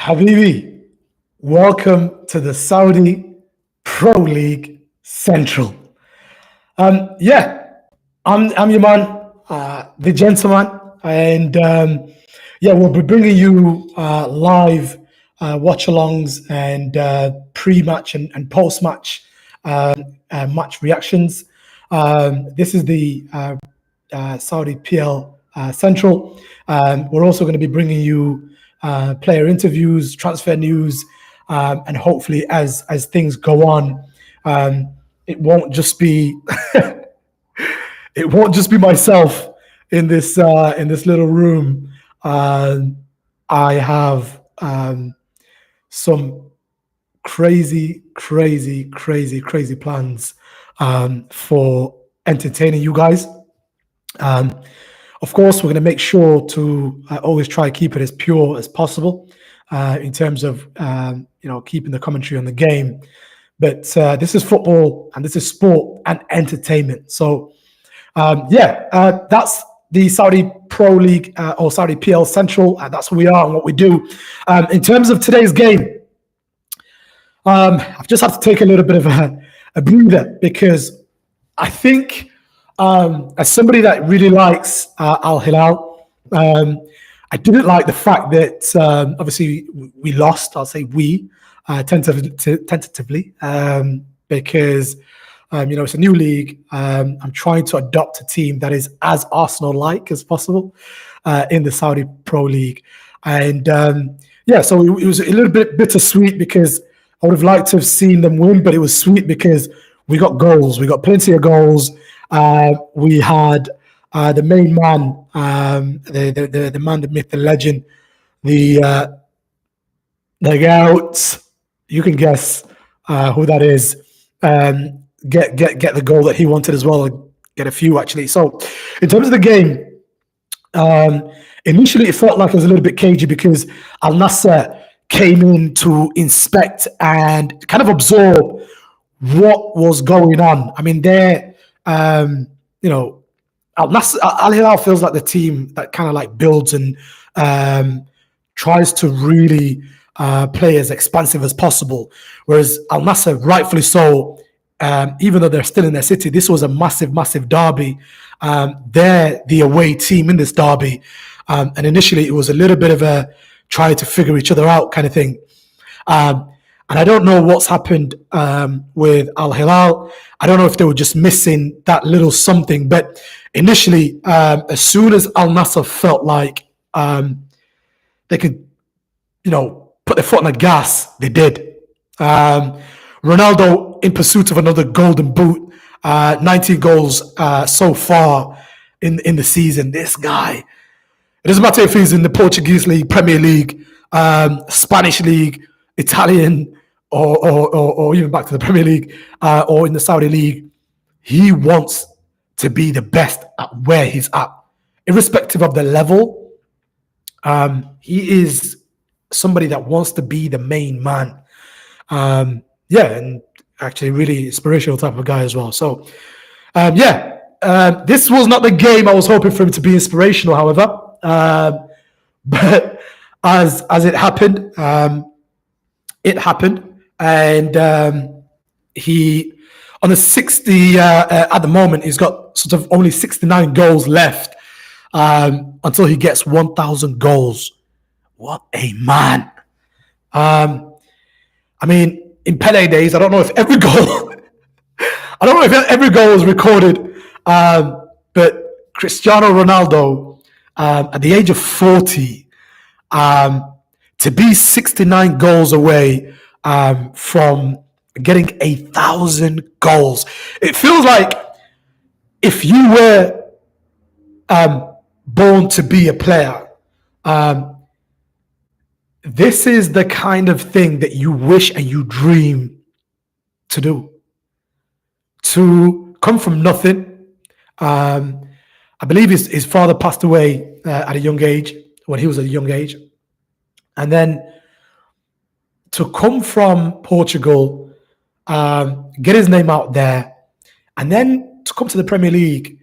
Habibi, welcome to the Saudi Pro League Central. Yeah, I'm your man, the gentleman, and yeah, we'll be bringing you live watch-alongs and pre-match and post-match match reactions. This is the Saudi PL Central. We're also going to be bringing you player interviews, transfer news, and hopefully, as things go on, it won't just be it won't just be myself in this little room. I have some crazy plans for entertaining you guys. Of course, we're going to make sure to always try to keep it as pure as possible in terms of keeping the commentary on the game. But this is football and this is sport and entertainment. So that's the Saudi Pro League or Saudi PL Central. That's who we are and what we do. In terms of today's game, I've just had to take a little bit of a breather because I think as somebody that really likes Al Hilal, I didn't like the fact that obviously we lost. I'll say we tentatively because it's a new league. I'm trying to adopt a team that is as Arsenal-like as possible in the Saudi Pro League, and so it was a little bit bittersweet because I would have liked to have seen them win, but it was sweet because we got goals. We got plenty of goals. We had the main man, the man, the myth, the legend, the gout. You can guess who that is. Get the goal that he wanted as well. Get a few actually. So, in terms of the game, initially it felt like it was a little bit cagey because Al Nassr came in to inspect and kind of absorb what was going on. I mean, Al Hilal feels like the team that kind of like builds and tries to really play as expansive as possible. Whereas Al Nassr, rightfully so, even though they're still in their city, this was a massive derby. They're the away team in this derby. And initially it was a little bit of a try to figure each other out kind of thing. And I don't know what's happened with Al Hilal. I don't know if they were just missing that little something. But initially, as soon as Al Nassr felt like they could, put their foot on the gas, they did. Ronaldo in pursuit of another golden boot, 19 goals so far in the season. This guy, it doesn't matter if he's in the Portuguese league, Premier League, Spanish league, Italian, or even back to the Premier League or in the Saudi league. He wants to be the best at where he's at, irrespective of the level. He is somebody that wants to be the main man. And actually really inspirational type of guy as well. So, this was not the game I was hoping for him to be inspirational, however. But as it happened, and he on the 60 at the moment he's got sort of only 69 goals left until he gets 1,000 goals. What a man! I mean, in Pele days, I don't know if every goal was recorded, but Cristiano Ronaldo at the age of 40. To be 69 goals away from getting 1,000 goals. It feels like if you were born to be a player, this is the kind of thing that you wish and you dream to do. To come from nothing. I believe his father passed away at a young age, when he was at a young age. And then to come from Portugal, get his name out there, and then to come to the Premier League,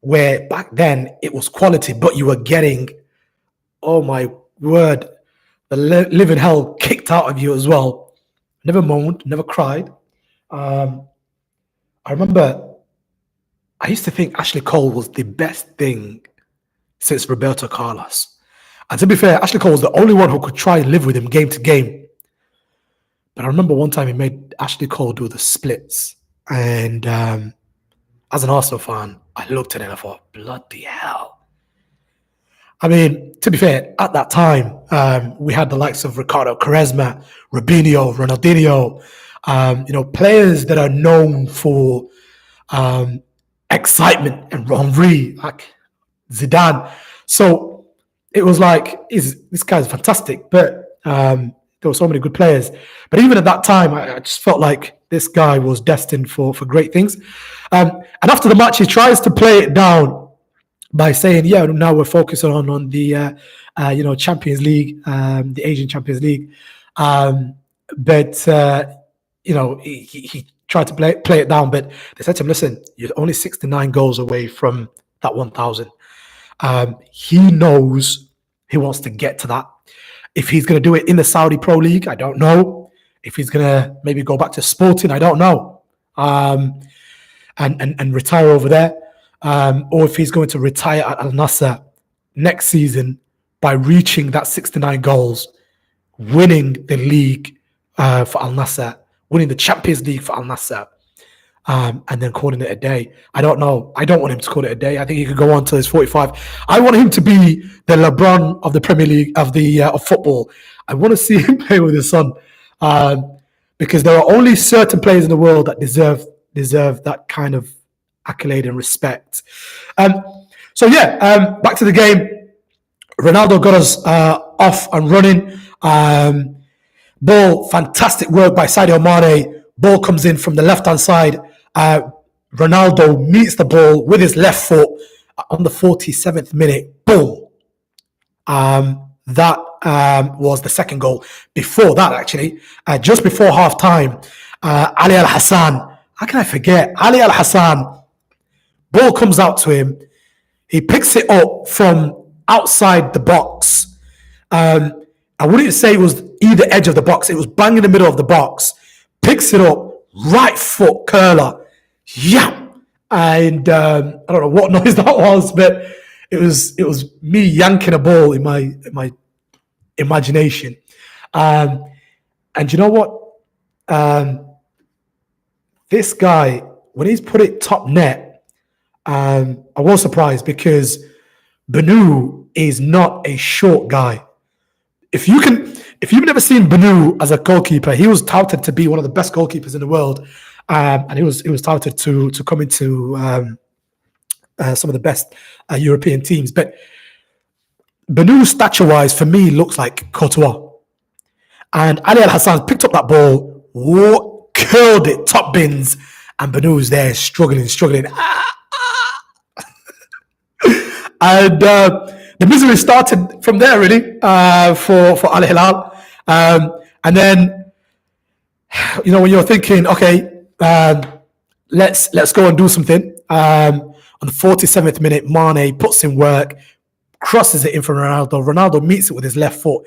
where back then it was quality, but you were getting, oh my word, the living hell kicked out of you as well. Never moaned, never cried. I remember I used to think Ashley Cole was the best thing since Roberto Carlos. And to be fair, Ashley Cole was the only one who could try and live with him game to game. But I remember one time he made Ashley Cole do the splits. And as an Arsenal fan, I looked at it and I thought, bloody hell. I mean, to be fair, at that time, we had the likes of Ricardo Quaresma, Robinho, Ronaldinho, players that are known for excitement, and Henry, like Zidane. So it was like, this guy's fantastic, but there were so many good players. But even at that time, I just felt like this guy was destined for great things. And after the match, he tries to play it down by saying, yeah, now we're focusing on the Champions League, the Asian Champions League. He tried to play it down, but they said to him, listen, you're only 69 goals away from that 1,000. He knows he wants to get to that. If he's going to do it in the Saudi Pro League, I don't know. If he's going to maybe go back to Sporting, I don't know. And retire over there. Or if he's going to retire at Al Nassr next season by reaching that 69 goals, winning the league for Al Nassr, winning the Champions League for Al Nassr, and then calling it a day. I don't know. I don't want him to call it a day. I think he could go on till he's 45. I want him to be the LeBron of the Premier League, of football. I want to see him play with his son, because there are only certain players in the world that deserve that kind of accolade and respect. Back to the game. Ronaldo got us off and running. Ball, fantastic work by Sadio Mane. Ball comes in from the left-hand side. Ronaldo meets the ball with his left foot on the 47th minute. Boom. That was the second goal. Before that, actually, just before half-time, Ali Al-Hassan. How can I forget? Ali Al-Hassan. Ball comes out to him. He picks it up from outside the box. I wouldn't say it was either edge of the box. It was bang in the middle of the box. Picks it up, right foot curler. Yeah. And I don't know what noise that was, but it was me yanking a ball in my imagination. And you know what? This guy, when he's put it top net, I was surprised because Banu is not a short guy. If you've never seen Banu as a goalkeeper, he was touted to be one of the best goalkeepers in the world, and he was touted to come into some of the best European teams. But Banu, stature-wise, for me, looks like Courtois. And Ali Al-Hassan picked up that ball, curled it, top bins, and Banu's there struggling. And the misery started from there, really, for Al Hilal. And then, when you're thinking, okay, let's go and do something. On the 47th minute, Mane puts in work, crosses it in for Ronaldo. Ronaldo meets it with his left foot,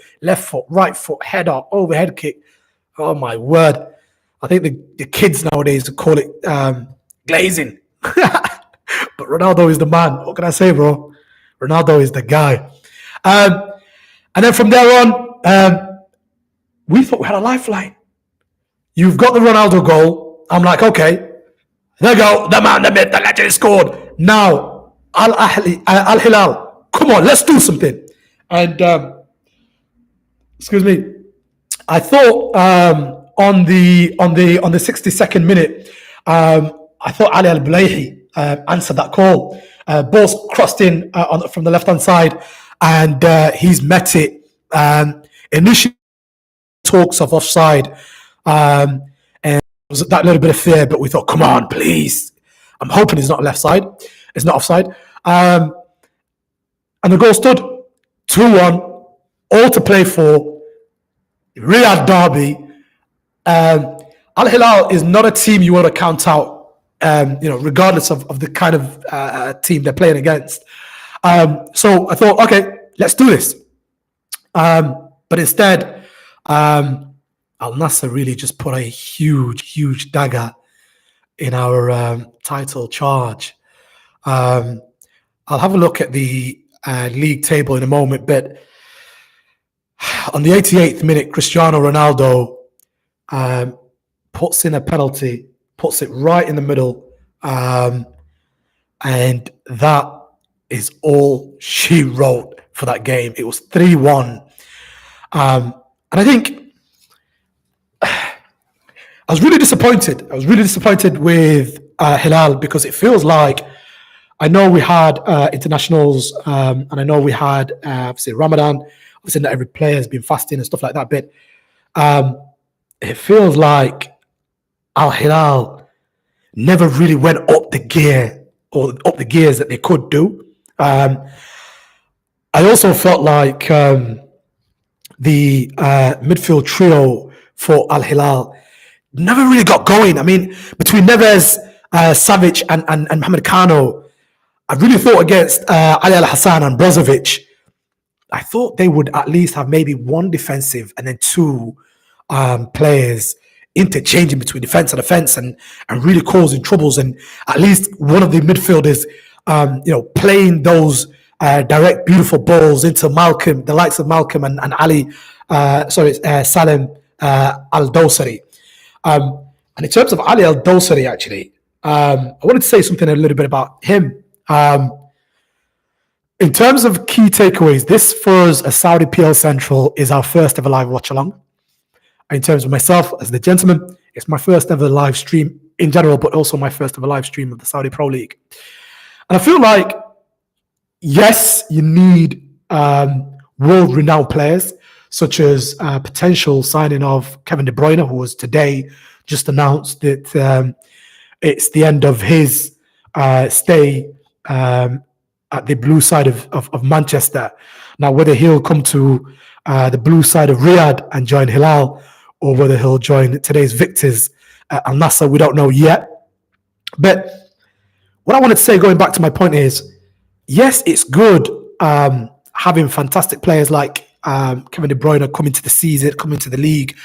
right foot, header, overhead kick. Oh my word! I think the kids nowadays call it glazing. But Ronaldo is the man. What can I say, bro? Ronaldo is the guy. And then from there on, we thought we had a lifeline. You've got the Ronaldo goal. I'm like, okay, there you go. The man, the myth, the legend scored. Now, Al Hilal, come on, let's do something. And excuse me, I thought on the 62nd minute, I thought Ali Al-Bulaihi answered that call. Ball's crossed in from the left-hand side, and he's met it. Initially, talks of offside, and there was that little bit of fear, but we thought, come on, please. I'm hoping it's not left side. It's not offside. And the goal stood 2-1, all to play for. Riyadh derby. Al Hilal is not a team you want to count out. Regardless of the kind of team they're playing against. So I thought, okay, let's do this. But instead, Al Nassr really just put a huge dagger in our title charge. I'll have a look at the league table in a moment, but on the 88th minute, Cristiano Ronaldo puts in a penalty, puts it right in the middle, and that is all she wrote for that game. It was 3-1. And I think I was really disappointed. I was really disappointed with Hilal, because it feels like, I know we had internationals, and I know we had obviously Ramadan. Obviously, not every player has been fasting and stuff like that, but it feels like Al Hilal never really went up the gear, or up the gears that they could do. I also felt like the midfield trio for Al Hilal never really got going. I mean, between Neves, Savic, and Mohamed Kano, I really thought against Ali Al Hassan and Brozovic, I thought they would at least have maybe one defensive and then two players interchanging between defense and offense, and really causing troubles, and at least one of the midfielders playing those direct beautiful balls into Malcolm, the likes of Malcolm and Ali, Salem Al-Dosari. And in terms of Ali Al-Dosari, actually, I wanted to say something a little bit about him. In terms of key takeaways, this for us as Saudi PL Central is our first ever live watch along. In terms of myself as the gentleman, it's my first ever live stream in general, but also my first ever live stream of the Saudi Pro League. And I feel like, yes, you need world-renowned players, such as potential signing of Kevin De Bruyne, who was today just announced that it's the end of his stay at the blue side of Manchester. Now, whether he'll come to the blue side of Riyadh and join Hilal, or whether he'll join today's victors, Al Nassr, we don't know yet. But what I wanted to say, going back to my point, is, yes, it's good having fantastic players like Kevin De Bruyne come into the season, come into the league,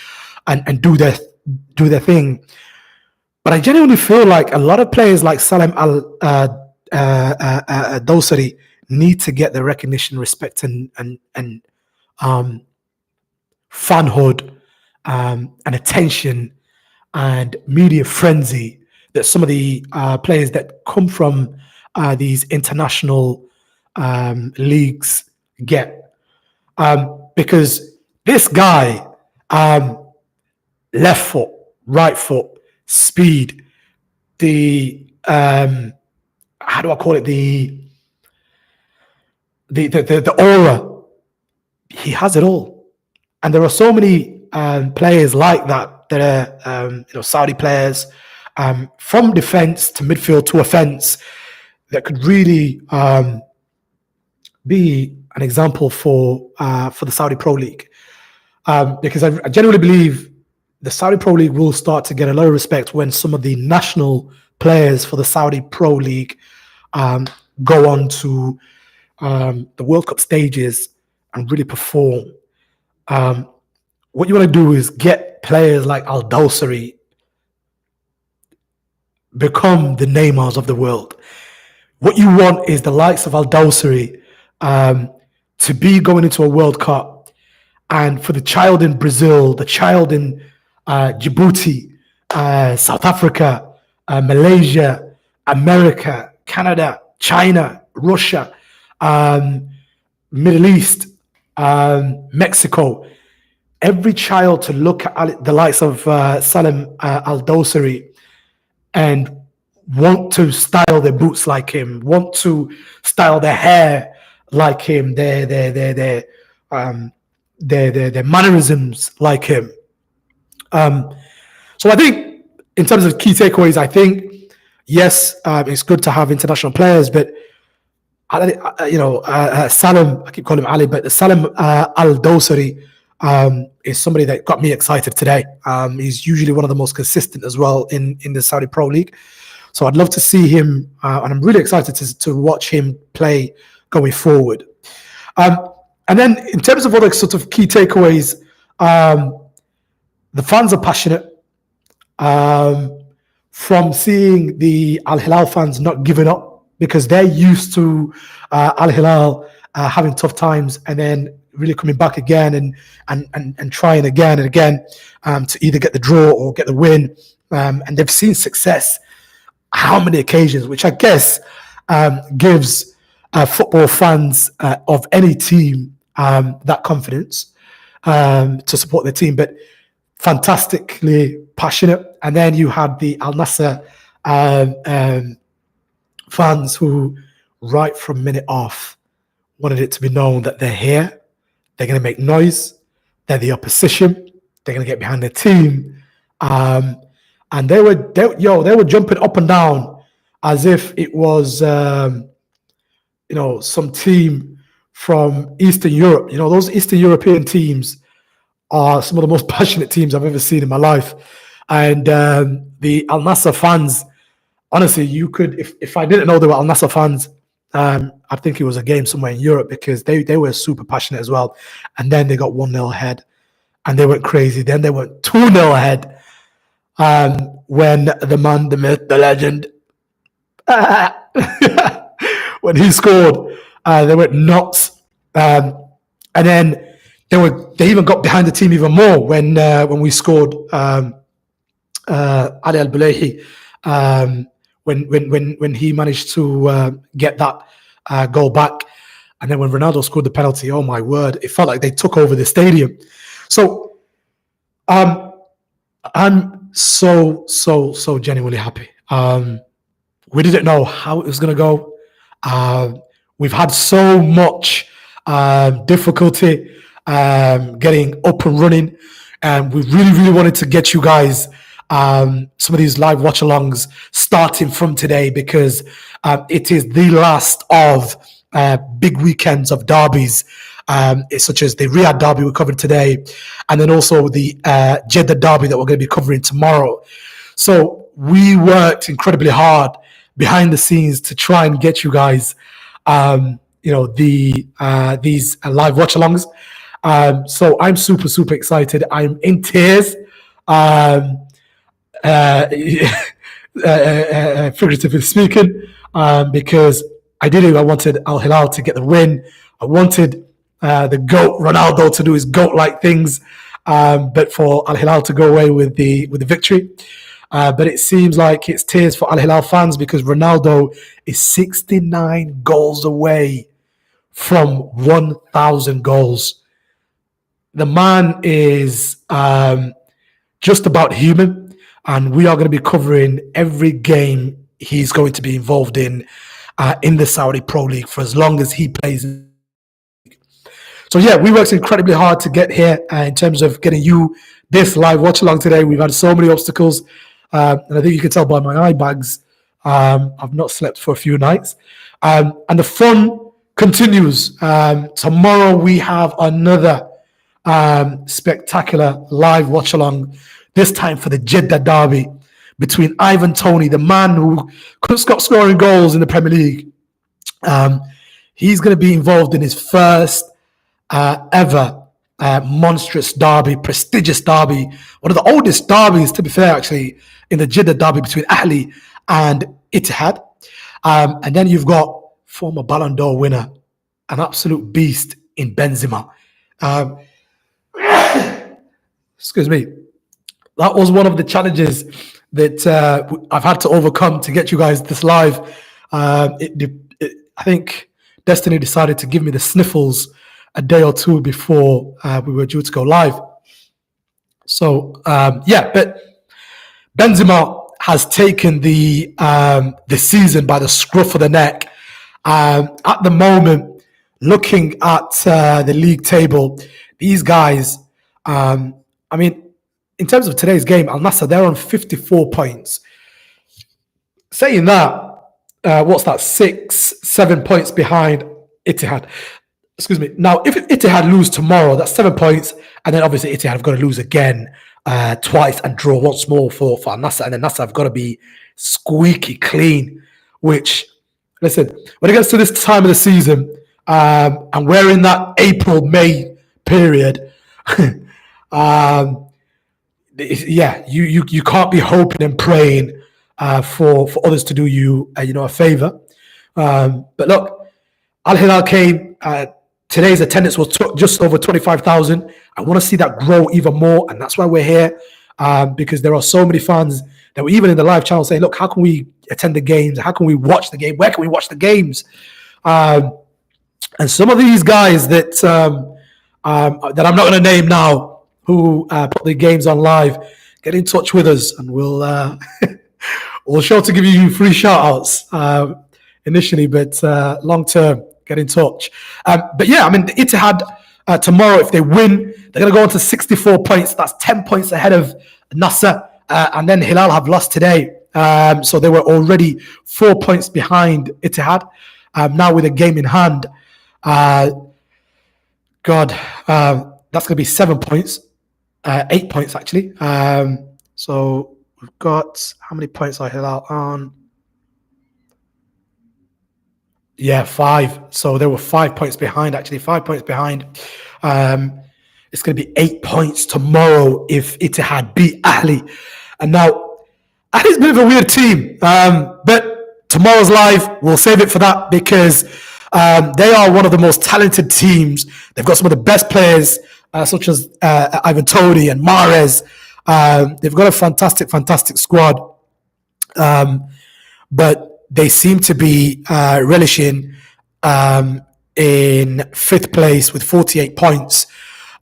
and do their thing. But I genuinely feel like a lot of players like Salem Al-Dosari need to get the recognition, respect, and fanhood and attention and media frenzy that some of the players that come from these international leagues get. Because this guy, left foot, right foot, speed, the how do I call it, the aura, he has it all. And there are so many players like that are Saudi players, from defense to midfield to offense, that could really be an example for the Saudi Pro League, because I genuinely believe the Saudi Pro League will start to get a lot of respect when some of the national players for the Saudi Pro League go on to the World Cup stages and really perform. What you want to do is get players like Al-Dosari become the Neymars of the world. What you want is the likes of Al-Dosari to be going into a World Cup, and for the child in Brazil, the child in Djibouti, South Africa, Malaysia, America, Canada, China, Russia, Middle East, Mexico, every child to look at the likes of Salem Al-Dosari and want to style their boots like him, want to style their hair like him, their mannerisms like him. So I think in terms of key takeaways, I think, yes, it's good to have international players, but Salem, I keep calling him Ali, but Salem Al-Dosari is somebody that got me excited today. He's usually one of the most consistent as well in the Saudi Pro League. So I'd love to see him, and I'm really excited to watch him play going forward. And then in terms of other sort of key takeaways, the fans are passionate. From seeing the Al Hilal fans not giving up because they're used to Al Hilal having tough times and then really coming back again and trying again and again to either get the draw or get the win. And they've seen success how many occasions, which I guess gives football fans of any team that confidence to support their team. But fantastically passionate. And then you had the Al Nassr fans who, right from minute off, wanted it to be known that they're here, they're going to make noise, they're the opposition, they're going to get behind their team. And they were jumping up and down as if it was some team from Eastern Europe. Those Eastern European teams are some of the most passionate teams I've ever seen in my life. And the Al Nassr fans, honestly, you could, if I didn't know they were Al Nassr fans, I think it was a game somewhere in Europe because they were super passionate as well. And then they got 1-0 ahead and they went crazy. Then they went 2-0 ahead when the man, the myth, the legend, when he scored, they went nuts. And then they even got behind the team even more when we scored Ali Al Bulayhi when he managed to get that goal back, and then when Ronaldo scored the penalty, oh my word, it felt like they took over the stadium. So I'm so genuinely happy. We didn't know how it was going to go. We've had so much difficulty getting up and running, and we really wanted to get you guys some of these live watch-alongs starting from today because it is the last of big weekends of derbies, such as the Riyadh derby we covered today, and then also the Jeddah derby that we're going to be covering tomorrow. So we worked incredibly hard behind the scenes to try and get you guys these live watch-alongs. So I'm super excited. I'm in tears, figuratively speaking, because I wanted Al Hilal to get the win. I wanted the GOAT Ronaldo to do his GOAT-like things, but for Al Hilal to go away with the victory. But it seems like it's tears for Al Hilal fans because Ronaldo is 69 goals away from 1,000 goals. The man is just about human, and we are going to be covering every game he's going to be involved in the Saudi Pro League for as long as he plays. So yeah, we worked incredibly hard to get here in terms of getting you this live watch along today. We've had so many obstacles, and I think you can tell by my eye bags. I've not slept for a few nights, and the fun continues. Tomorrow we have another spectacular live watch along, this time for the Jeddah derby between Ivan Toney, the man who couldn't stop scoring goals in the Premier League. He's going to be involved in his first ever monstrous derby, prestigious derby, one of the oldest derbies, to be fair, actually, in the Jeddah derby between Ahli and Ittihad. And then you've got former Ballon d'Or winner, an absolute beast in Benzema. Excuse me. That was one of the challenges that I've had to overcome to get you guys this live. I think Destiny decided to give me the sniffles a day or two before we were due to go live. So, but Benzema has taken the season by the scruff of the neck. At the moment, looking at the league table, these guys, in terms of today's game, Al Nassr, they're on 54 points. Saying that, what's that, 6-7 points behind Ittihad. Excuse me. Now, if Ittihad lose tomorrow, that's 7 points, and then obviously Ittihad have got to lose again twice and draw once more for Al Nassr, and then Nassr have got to be squeaky clean, which, listen, when it gets to this time of the season, and we're in that April-May period. Yeah, you can't be hoping and praying for others to do you a favor. But look, Al Hilal came. Today's attendance was just over 25,000. I want to see that grow even more, and that's why we're here. Because there are so many fans that were even in the live channel saying, "Look, how can we attend the games? How can we watch the game? Where can we watch the games?" And some of these guys that I'm not going to name now, who put the games on live, get in touch with us, and we'll we'll sure to give you free shout-outs initially, but long term, get in touch. But yeah, I mean, the Ittihad tomorrow, if they win, they're going to go on to 64 points. That's 10 points ahead of Nassr, and then Hilal have lost today, so they were already 4 points behind Ittihad. Now with a game in hand, that's going to be 7 points, 8 points actually. So we've got, how many points are Hilal on? Yeah, 5. So they were 5 points behind, actually, 5 points behind. It's going to be 8 points tomorrow if Ittihad beat Ahli. And now, Ahli's a bit of a weird team, but tomorrow's live, we'll save it for that because they are one of the most talented teams. They've got some of the best players, such as Ivan Toney and Mahrez. They've got a fantastic squad. But they seem to be relishing in 5th place with 48 points.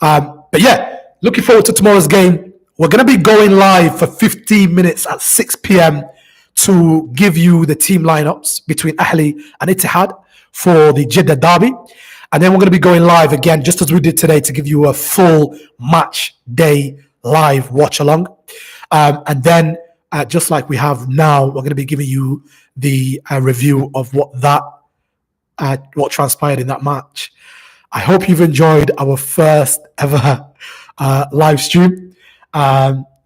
But yeah, looking forward to tomorrow's game. We're going to be going live for 15 minutes at 6 p.m. to give you the team lineups between Ahli and Ittihad for the Jeddah derby. And then we're going to be going live again, just as we did today, to give you a full match day live watch along. And then, just like we have now, we're going to be giving you the review of what transpired in that match. I hope you've enjoyed our first ever live stream.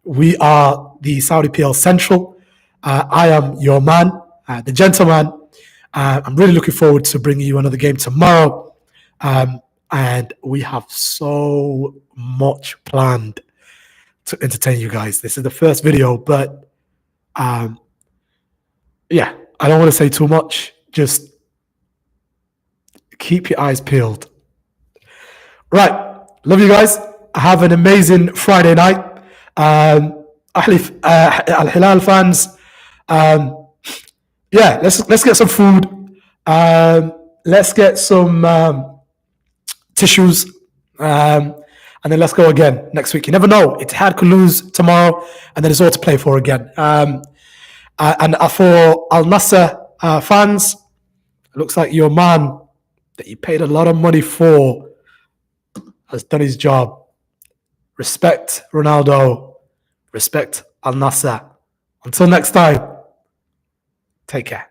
We are the Saudi PL Central. I am your man, the gentleman. I'm really looking forward to bringing you another game tomorrow. And we have so much planned to entertain you guys. This is the first video, but yeah, I don't want to say too much. Just keep your eyes peeled. Right. Love you guys. Have an amazing Friday night. Al Hilal fans, yeah, let's get some food. Let's get some tissues. And then let's go again next week. You never know. Ittihad could lose tomorrow, and then it's all to play for again. And for Al Nassr fans, it looks like your man that you paid a lot of money for has done his job. Respect Ronaldo. Respect Al Nassr. Until next time, take care.